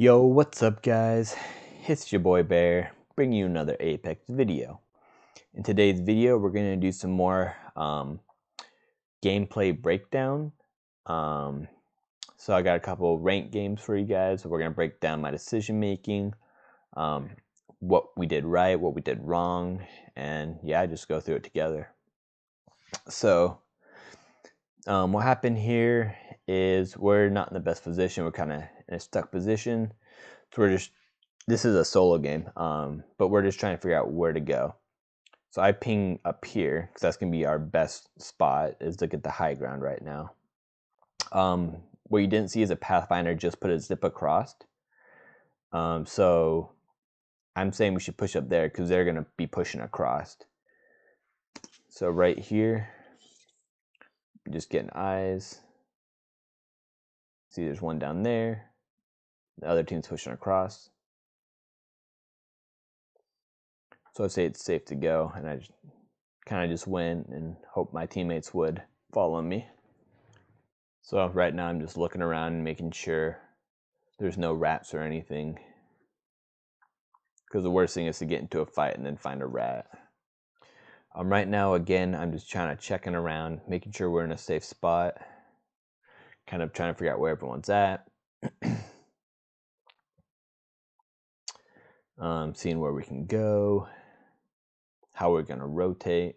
Yo, what's up guys? It's your boy Bear, bringing you another Apex video. In today's video, we're going to do some more gameplay breakdown. So I got a couple ranked games for you guys. We're going to break down my decision making, what we did right, what we did wrong, and yeah, just go through it together. So what happened here is we're not in the best position. We're kind of in a stuck position. So this is a solo game, but we're just trying to figure out where to go. So I ping up here because that's going to be our best spot, is to get the high ground right now. What you didn't see is a Pathfinder just put a zip across. So I'm saying we should push up there because they're going to be pushing across. So right here, just getting eyes. See, there's one down there. The other team's pushing across. So I'd say it's safe to go, and I kind of just went and hope my teammates would follow me. So right now I'm just looking around and making sure there's no rats or anything, because the worst thing is to get into a fight and then find a rat. Right now, again, I'm just checking around, making sure we're in a safe spot, kind of trying to figure out where everyone's at. Seeing where we can go, how we're going to rotate,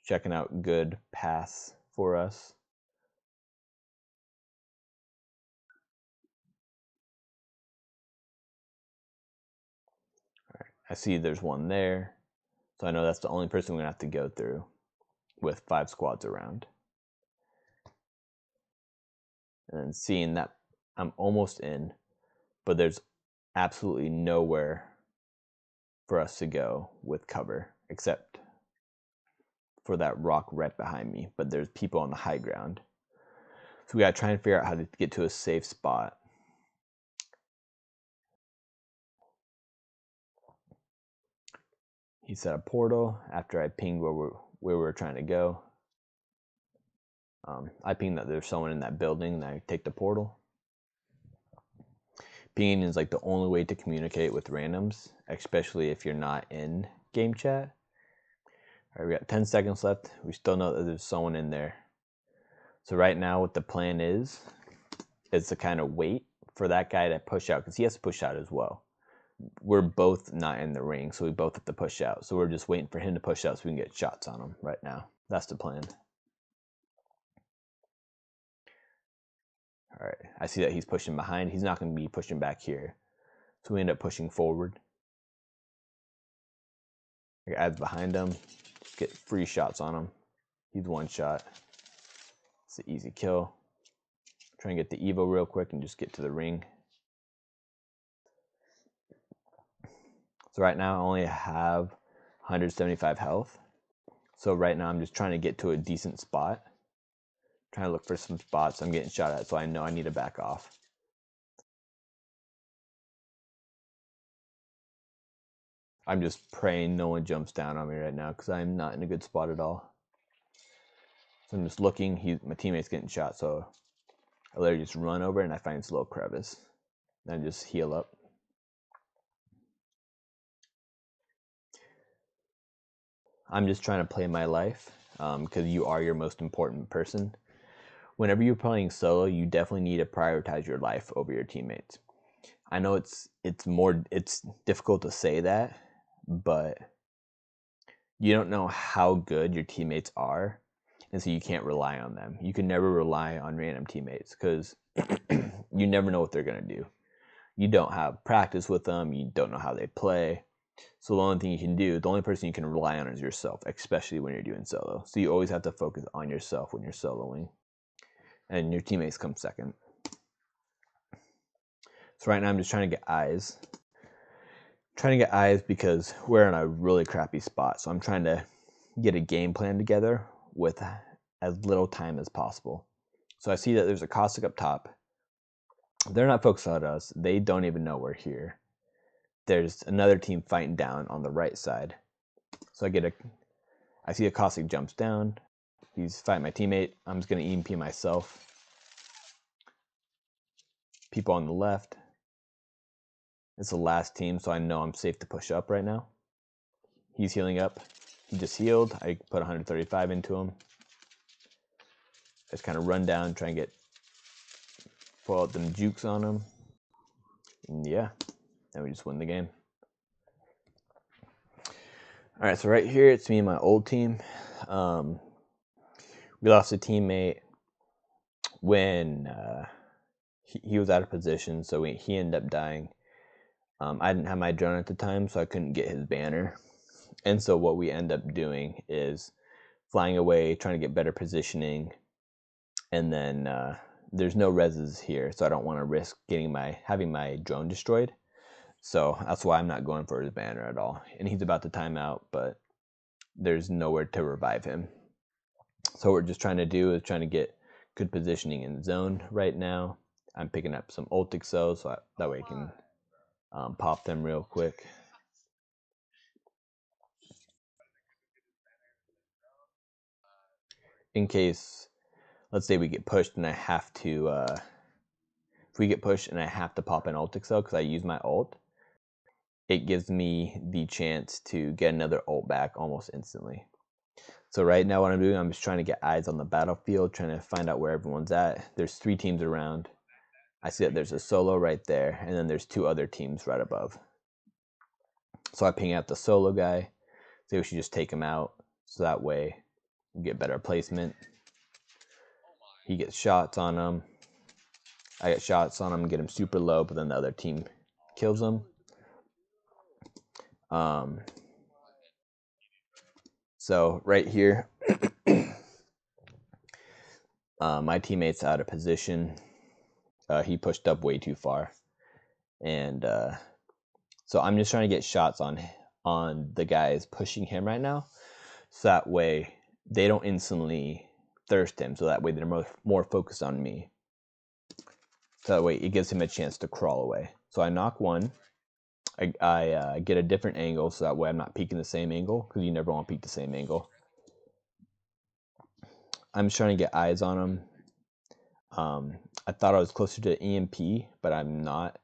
checking out good paths for us. All right, I see there's one there, so I know that's the only person we're going to have to go through with 5 squads around. And then seeing that I'm almost in, but there's absolutely nowhere for us to go with cover except for that rock right behind me, but there's people on the high ground. So we gotta try and figure out how to get to a safe spot. He set a portal after I pinged where we were trying to go. I pinged that there's someone in that building, and I take the portal. Pinging is like the only way to communicate with randoms, especially if you're not in game chat. All right, we got 10 seconds left. We still know that there's someone in there. So right now what the plan is to kind of wait for that guy to push out, because he has to push out as well. We're both not in the ring, so we both have to push out. So we're just waiting for him to push out so we can get shots on him right now. That's the plan. All right, I see that he's pushing behind. He's not going to be pushing back here. So we end up pushing forward. Adds behind him. Just get free shots on him. He's one shot. It's an easy kill. Try and get the Evo real quick and just get to the ring. So right now I only have 175 health. So right now I'm just trying to get to a decent spot. Trying to look for some spots I'm getting shot at, so I know I need to back off. I'm just praying no one jumps down on me right now because I'm not in a good spot at all. So I'm just looking. My teammate's getting shot, so I literally just run over and I find this little crevice. And I just heal up. I'm just trying to play my life because you are your most important person. Whenever you're playing solo, you definitely need to prioritize your life over your teammates. I know it's difficult to say that, but you don't know how good your teammates are, and so you can't rely on them. You can never rely on random teammates because you never know what they're going to do. You don't have practice with them. You don't know how they play. So the only thing you can do, the only person you can rely on is yourself, especially when you're doing solo. So you always have to focus on yourself when you're soloing, and your teammates come second. So right now I'm just trying to get eyes. Because we're in a really crappy spot. So I'm trying to get a game plan together with as little time as possible. So I see that there's a caustic up top. They're not focused on us. They don't even know we're here. There's another team fighting down on the right side. So I see a caustic jumps down. He's fighting my teammate. I'm just going to EMP myself. people on the left. It's the last team, so I know I'm safe to push up right now. He's healing up. He just healed. I put 135 into him. Just kind of run down, try and pull out them jukes on him. And yeah, then we just win the game. All right, so right here, it's me and my old team. We lost a teammate when he was out of position, so he ended up dying. I didn't have my drone at the time, so I couldn't get his banner. And so what we end up doing is flying away, trying to get better positioning, and then there's no reses here, so I don't want to risk having my drone destroyed. So that's why I'm not going for his banner at all. And he's about to time out, but there's nowhere to revive him. So what we're just trying to do is trying to get good positioning in zone right now. I'm picking up some ult cells so that way I can pop them real quick. In case, let's say we get pushed and I have to, if we get pushed and I have to pop an ult cell because I use my ult, it gives me the chance to get another ult back almost instantly. So right now what I'm doing, I'm just trying to get eyes on the battlefield, trying to find out where everyone's at. There's 3 teams around. I see that there's a solo right there, and then there's 2 other teams right above. So I ping out the solo guy, say we should just take him out, so that way we get better placement. He gets shots on him. I get shots on him, get him super low, but then the other team kills him. So right here, my teammate's out of position. He pushed up way too far, and so I'm just trying to get shots on the guys pushing him right now, so that way they don't instantly thirst him. So that way they're more focused on me. So that way it gives him a chance to crawl away. So I knock one. I get a different angle, so that way I'm not peeking the same angle, because you never want to peek the same angle. I'm just trying to get eyes on him. I thought I was closer to EMP, but I'm not.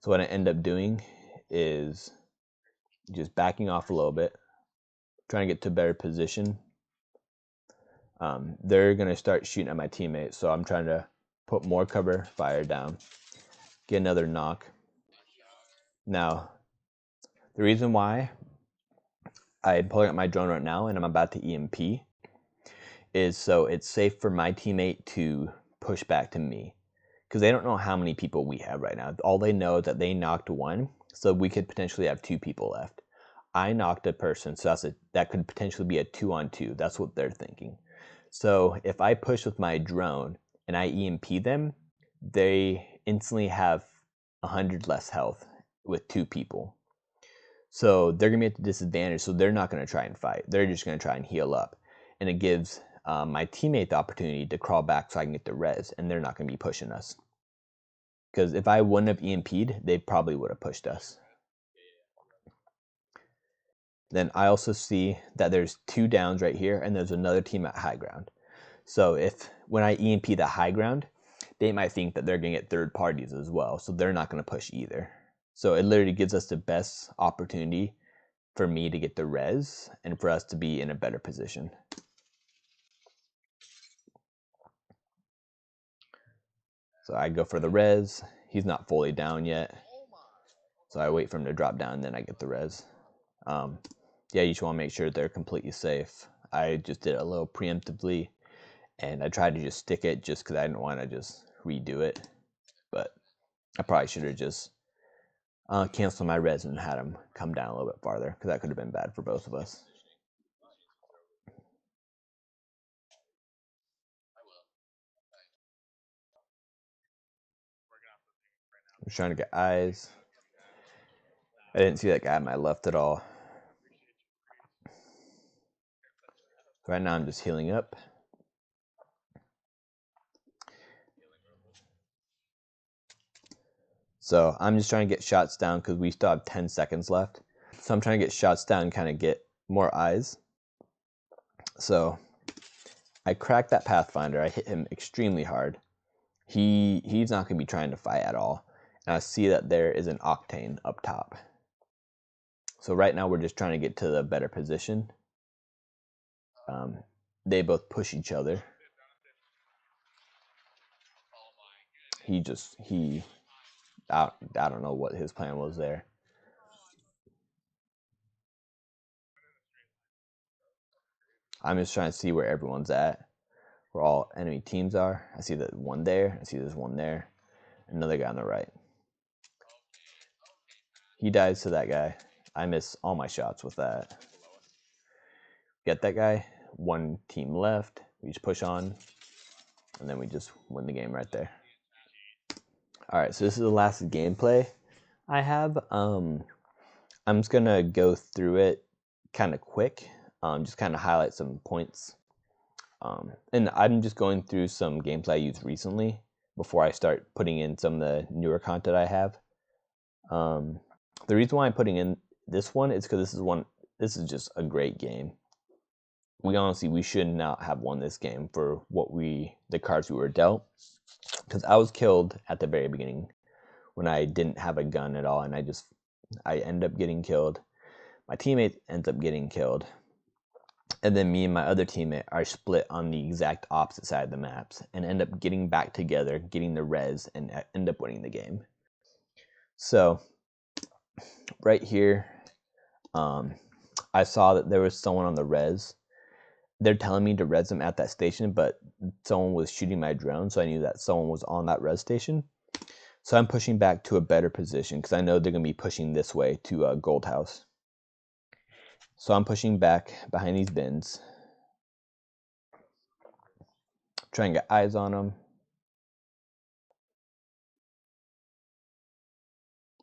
So what I end up doing is just backing off a little bit, trying to get to a better position. They're going to start shooting at my teammates, so I'm trying to put more cover fire down, get another knock. Now, the reason why I'm pulling up my drone right now and I'm about to EMP is so it's safe for my teammate to push back to me, because they don't know how many people we have right now. All they know is that they knocked one, so we could potentially have 2 people left. I knocked a person, so that could potentially be a 2-on-2. That's what they're thinking. So if I push with my drone and I EMP them, they instantly have 100 less health with 2 people. So they're going to be at the disadvantage, so they're not going to try and fight. They're just going to try and heal up. And it gives my teammate the opportunity to crawl back so I can get the res, and they're not going to be pushing us. Because if I wouldn't have EMP'd, they probably would have pushed us. Then I also see that there's 2 downs right here, and there's another team at high ground. So when I EMP the high ground, they might think that they're going to get third parties as well, so they're not going to push either. So it literally gives us the best opportunity for me to get the res and for us to be in a better position. So I go for the res. He's not fully down yet, so I wait for him to drop down, and then I get the res. Yeah, you just want to make sure they're completely safe. I just did it a little preemptively, and I tried to just stick it just because I didn't want to just redo it. But I probably should have just canceled my res and had him come down a little bit farther, because that could have been bad for both of us. I'm trying to get eyes. I didn't see that guy on my left at all. Right now I'm just healing up. So I'm just trying to get shots down because we still have 10 seconds left. So I'm trying to get shots down and kind of get more eyes. So I cracked that Pathfinder. I hit him extremely hard. he's not going to be trying to fight at all. And I see that there is an Octane up top. So right now we're just trying to get to the better position. They both push each other. I don't know what his plan was there. I'm just trying to see where everyone's at, where all enemy teams are. I see that one there. I see there's one there. Another guy on the right. He dies to that guy. I miss all my shots with that. Get that guy. One team left. We just push on, and then we just win the game right there. All right, so this is the last gameplay I have. I'm just gonna go through it kind of quick, just kind of highlight some points. And I'm just going through some gameplay I used recently before I start putting in some of the newer content I have. The reason why I'm putting in this one is because this is just a great game. We should not have won this game for the cards we were dealt. Because I was killed at the very beginning when I didn't have a gun at all, and I end up getting killed. My teammate ends up getting killed. And then me and my other teammate are split on the exact opposite side of the maps and end up getting back together, getting the res, and end up winning the game. So, right here, I saw that there was someone on the res. They're telling me to res them at that station, but someone was shooting my drone, so I knew that someone was on that res station. So I'm pushing back to a better position because I know they're going to be pushing this way to Gold House. So I'm pushing back behind these bins, trying to get eyes on them.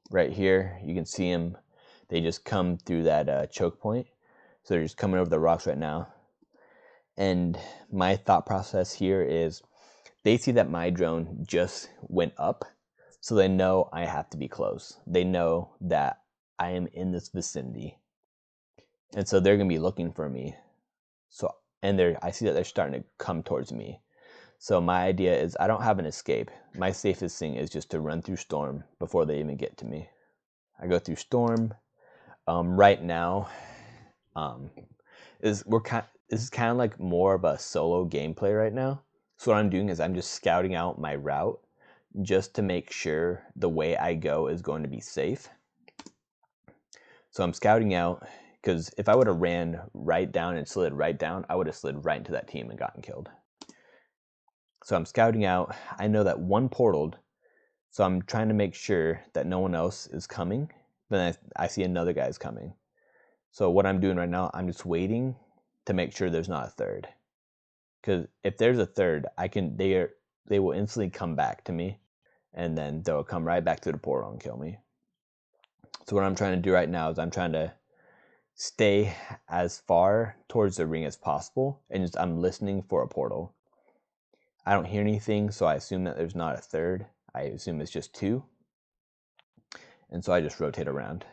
Right here, you can see them. They just come through that choke point. So they're just coming over the rocks right now. And my thought process here is they see that my drone just went up, so they know I have to be close. They know that I am in this vicinity. And so they're going to be looking for me. I see that they're starting to come towards me. So my idea is I don't have an escape. My safest thing is just to run through storm before they even get to me. I go through storm. Right now, this is kind of like more of a solo gameplay right now. So what I'm doing is I'm just scouting out my route just to make sure the way I go is going to be safe. So I'm scouting out because if I would have ran right down and slid right down, I would have slid right into that team and gotten killed. So I'm scouting out. I know that one portaled, so I'm trying to make sure that no one else is coming. Then I see another guy's coming. So what I'm doing right now, I'm just waiting to make sure there's not a third. Because if there's a third, they will instantly come back to me, and then they'll come right back to the portal and kill me. So what I'm trying to do right now is I'm trying to stay as far towards the ring as possible, and I'm listening for a portal. I don't hear anything, so I assume that there's not a third. I assume it's just two. And so I just rotate around.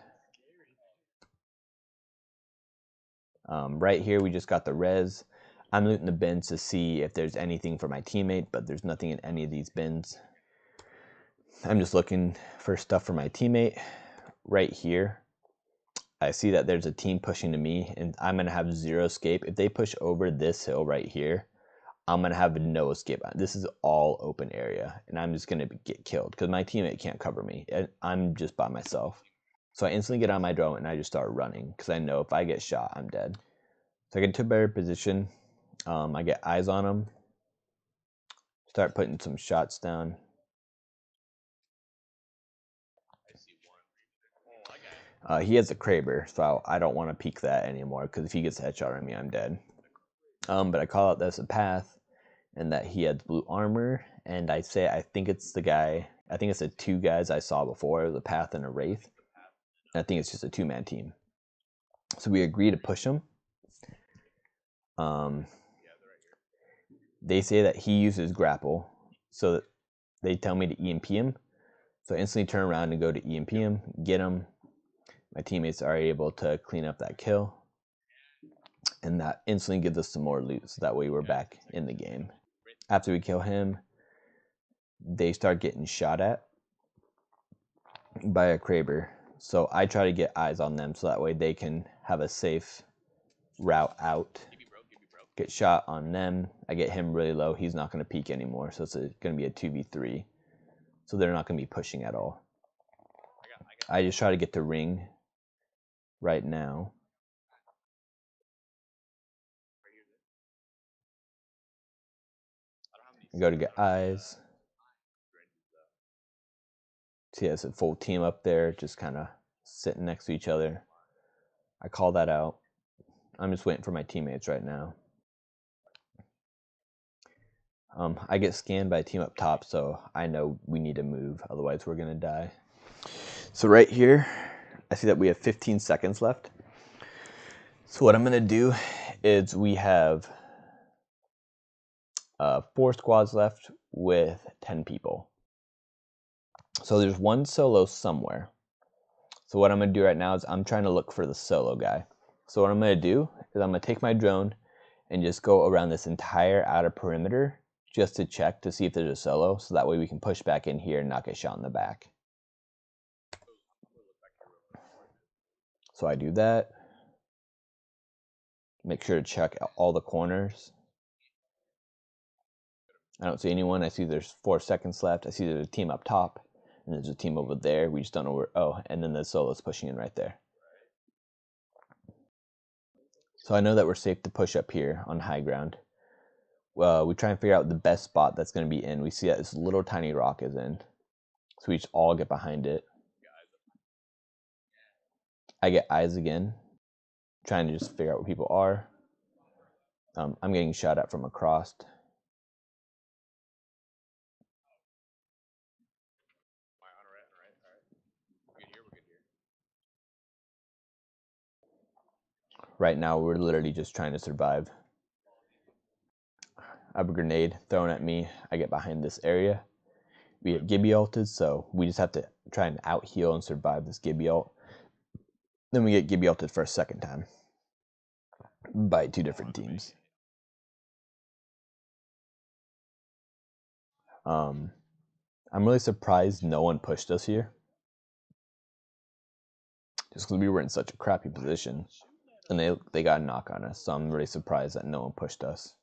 Right here, we just got the res. I'm looting the bins to see if there's anything for my teammate, but there's nothing in any of these bins. I'm just looking for stuff for my teammate. Right here, I see that there's a team pushing to me, and I'm going to have zero escape. If they push over this hill right here, I'm going to have no escape. This is all open area, and I'm just going to get killed because my teammate can't cover me. I'm just by myself. So I instantly get on my drone, and I just start running because I know if I get shot, I'm dead. So I get into a better position. I get eyes on him. Start putting some shots down. He has a Kraber, so I don't want to peek that anymore because if he gets a headshot on me, I'm dead. But I call out that's a path, and that he had blue armor, and I think it's the guy. I think it's the two guys I saw before. It was a path and a wraith. And I think it's just a two-man team. So we agree to push him. They say that he uses grapple, so they tell me to EMP him. So I instantly turn around and go to EMP him, get him. My teammates are able to clean up that kill, and that instantly gives us some more loot, so that way we're back in the game. After we kill him, they start getting shot at by a Kraber. So I try to get eyes on them so that way they can have a safe route out. Get shot on them. I get him really low. He's not going to peek anymore. So it's going to be a 2v3. So they're not going to be pushing at all. I just try to get the ring right now. I go to get eyes. See, it's a full team up there, just kind of sitting next to each other. I call that out. I'm just waiting for my teammates right now. I get scanned by a team up top, so I know we need to move, otherwise we're going to die. So right here, I see that we have 15 seconds left. So what I'm going to do is we have 4 squads left with 10 people. So there's one solo somewhere. So what I'm going to do right now is I'm trying to look for the solo guy. So what I'm going to do is I'm going to take my drone and just go around this entire outer perimeter just to check to see if there's a solo, so that way we can push back in here and not get shot in the back. So I do that. Make sure to check all the corners. I don't see anyone. I see there's 4 seconds left. I see there's a team up top, and there's a team over there. We just don't know where. Oh, and then the solo's pushing in right there. So I know that we're safe to push up here on high ground. We try and figure out the best spot that's going to be in. We see that this little tiny rock is in. So we just all get behind it. I get eyes again, trying to just figure out where people are. I'm getting shot at from across. Right now, we're literally just trying to survive. I have a grenade thrown at me. I get behind this area. We get Gibby ulted, so we just have to try and out heal and survive this Gibby ult. Then we get Gibby ulted for a second time by 2 different teams. I'm really surprised no one pushed us here, just because we were in such a crappy position, and they got a knock on us. So I'm really surprised that no one pushed us.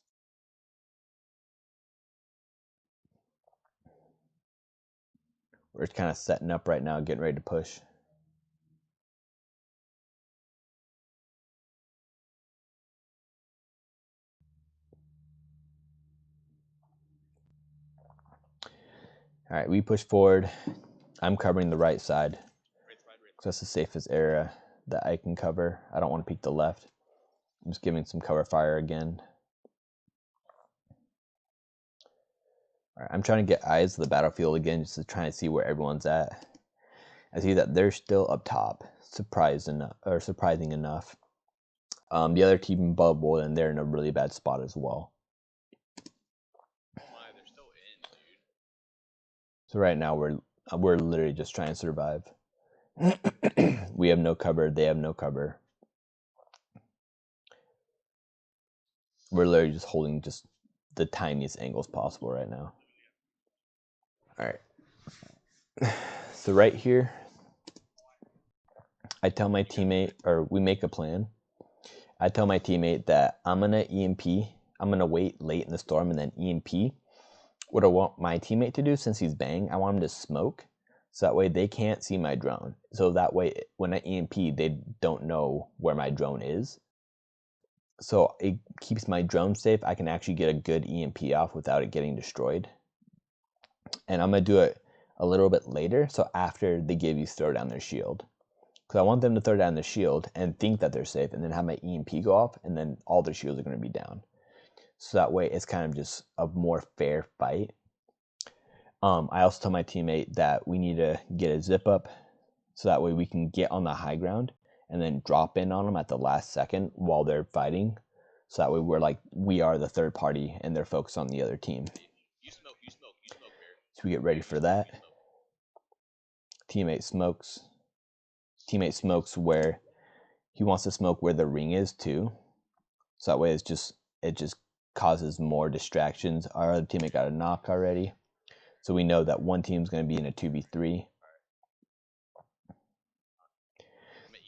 We're kind of setting up right now, getting ready to push. All right, we push forward. I'm covering the right side, because that's the safest area that I can cover. I don't want to peek the left. I'm just giving some cover fire again. All right, I'm trying to get eyes of the battlefield again, just to try and see where everyone's at. I see that they're still up top, surprising enough. The other team bubble, and they're in a really bad spot as well. So right now we're literally just trying to survive. We have no cover. They have no cover. We're literally just holding just the tiniest angles possible right now. All right. So right here, I tell my teammate, or we make a plan. I tell my teammate that I'm going to EMP. I'm going to wait late in the storm and then EMP. What I want my teammate to do, since he's bang, I want him to smoke. So that way they can't see my drone. So that way when I EMP, they don't know where my drone is. So it keeps my drone safe. I can actually get a good EMP off without it getting destroyed. And I'm going to do it a little bit later. So after they give you throw down their shield. Because I want them to throw down their shield and think that they're safe, and then have my EMP go off, and then all their shields are going to be down. So that way it's kind of just a more fair fight. I also tell my teammate that we need to get a zip up, so that way we can get on the high ground and then drop in on them at the last second while they're fighting. So that way we are the third party and they're focused on the other team. So we get ready for that. Teammate smokes. Teammate smokes where he wants to smoke where the ring is too. So that way it just causes more distractions. Our other teammate got a knock already. So we know that one team's going to be in a 2v3.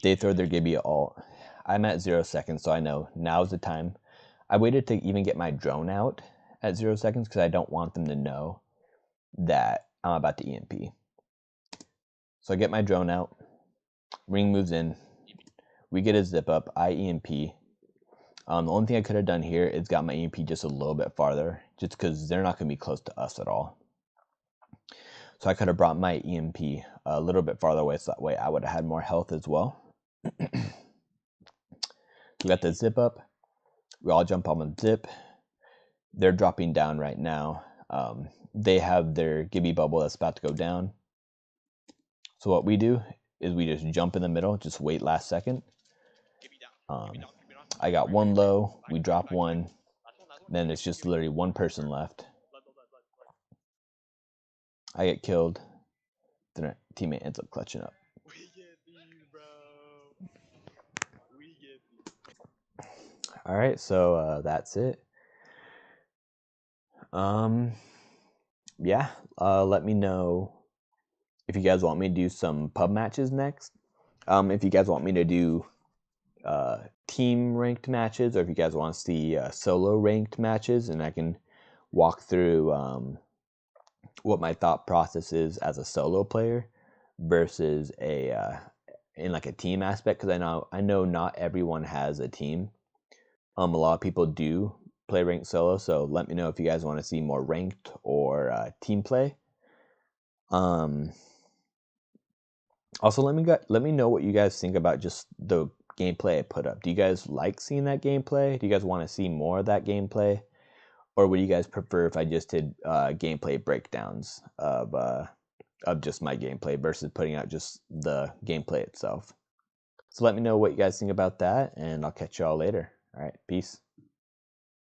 They throw their Gibby ult. I'm at 0 seconds, so I know now's the time. I waited to even get my drone out at 0 seconds because I don't want them to know that I'm about to EMP. So I get my drone out. Ring moves in. We get a zip up. I EMP. The only thing I could have done here is got my EMP just a little bit farther, just because they're not going to be close to us at all. So I could have brought my EMP a little bit farther away, so that way I would have had more health as well. We got the zip up. We all jump on the zip. They're dropping down right now. They have their Gibby bubble that's about to go down. So what we do is we just jump in the middle, just wait last second. I got one low. We drop one. Then it's just literally one person left. I get killed. Then our teammate ends up clutching up. All right, so that's it. Yeah, let me know if you guys want me to do some pub matches next. If you guys want me to do team ranked matches, or if you guys want to see solo ranked matches, and I can walk through what my thought process is as a solo player versus in like a team aspect, because I know not everyone has a team. A lot of people do play ranked solo, so let me know if you guys want to see more ranked or team play. Also, let me know what you guys think about just the gameplay I put up. Do you guys like seeing that gameplay? Do you guys want to see more of that gameplay? Or would you guys prefer if I just did gameplay breakdowns of just my gameplay versus putting out just the gameplay itself? So let me know what you guys think about that, and I'll catch y'all later. All right, peace.